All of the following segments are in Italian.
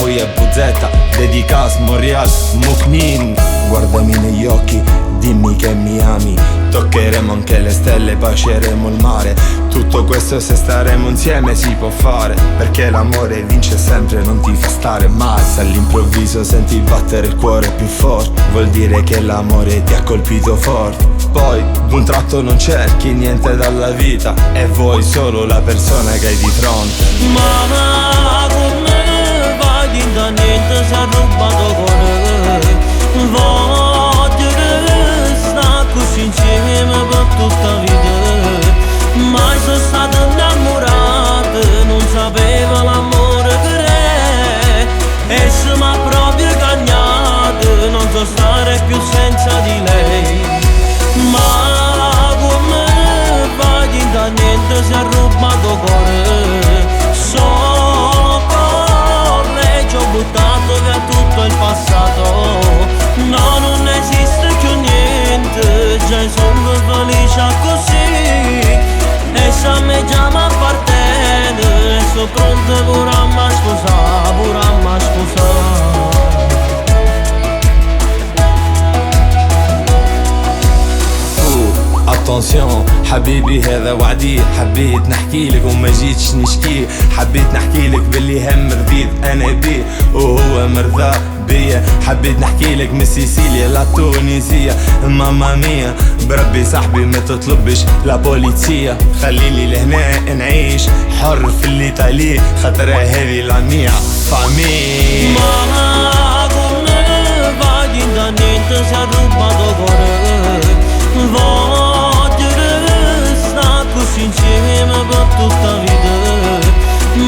poi è Buzzetta, dedicas Montreal, Muknin. Guardami negli occhi, dimmi che mi ami. Toccheremo anche le stelle, baceremo il mare. Tutto questo se staremo insieme si può fare, perché l'amore vince sempre, non ti fa stare male. Se all'improvviso senti battere il cuore più forte, vuol dire che l'amore ti ha colpito forte. Poi d'un tratto non cerchi niente dalla vita e vuoi solo la persona che hai di fronte. Ma come vai da niente si è rubato cuore. Voglio restare così insieme per tutta vita. Mai sono stato innamorato, non sapevo l'amore che è. E se m'ha proprio cagnato, non so stare più senza di lei. Ma come vai da niente si è rubato cuore. Solo con lei ci ho buttato via tutto il passato. No, non esiste più niente, già sono felice così. E se a me già mi appartiene, sono pronto pure a me scusare, pure a me scusare. اتونسيون حبيبي هذا وعدي، حبيت نحكيلك وما جيتش نشكي. حبيت نحكيلك باللي هم رضيت انا بيه وهو مرضى بيا. حبيت نحكيلك من سيسيليا لتونسية، ماما ميا بربي صاحبي ما تطلبش لا بوليسية. خليني لهنا نعيش حر في الإيطالي، خاطر هذه لاميع فامي. Mamma come vai da niente si è rubato cuore. Voglio restare così insieme per tutta vita.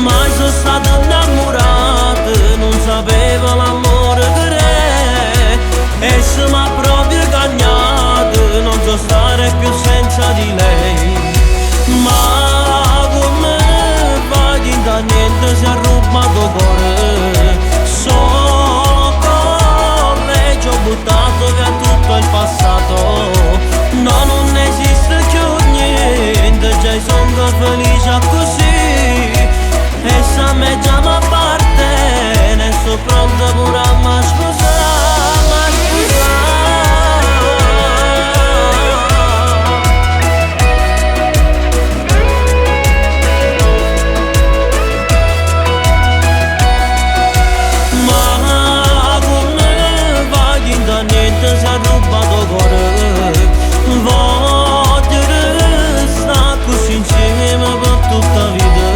Mai sono stato innamorato, non sapevo l'amore che è. E se m'ha proprio cagnato, non so stare più senza di lei. Ma come vai da niente si è rubato cuore. Solo con lei ci ho buttato via tutto il passato. No, non esiste più niente, già sono felice così. E se a me già mi appartiene, sono pronto pure a me scusare, ma Ma come vai da niente si è rubato cuore. Voglio restare così insieme per tutta vita.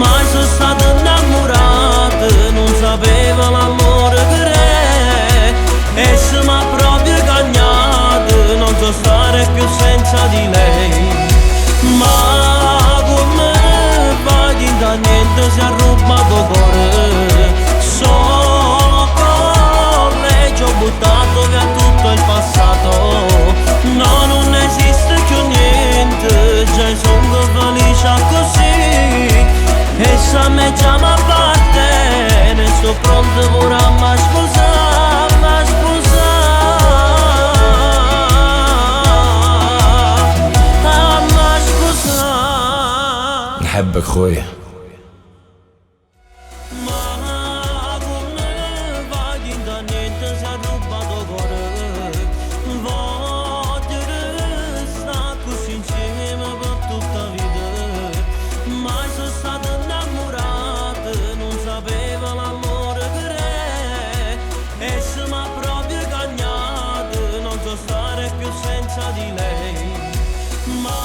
Mai sono stato innamorato, non sapevo l'amore che è. E se m'ha proprio cagnato, non so stare più senza di lei. Ma come vai da niente si è rubato cuore. Solo con lei ci ho buttato via tutto il passato. No, non esiste più niente, già sono felice così. E se a me già mi appartiene, sto pronto pure a me scusare, ma scusare. نحبك خويا. Ma come vai da niente si è rubato cuore. Voglio restare così insieme per tutta vita. Mai sono stato innamorato, non sapevo l'amore che è. E se m'ha proprio cagnato, non so stare più senza di lei. Ma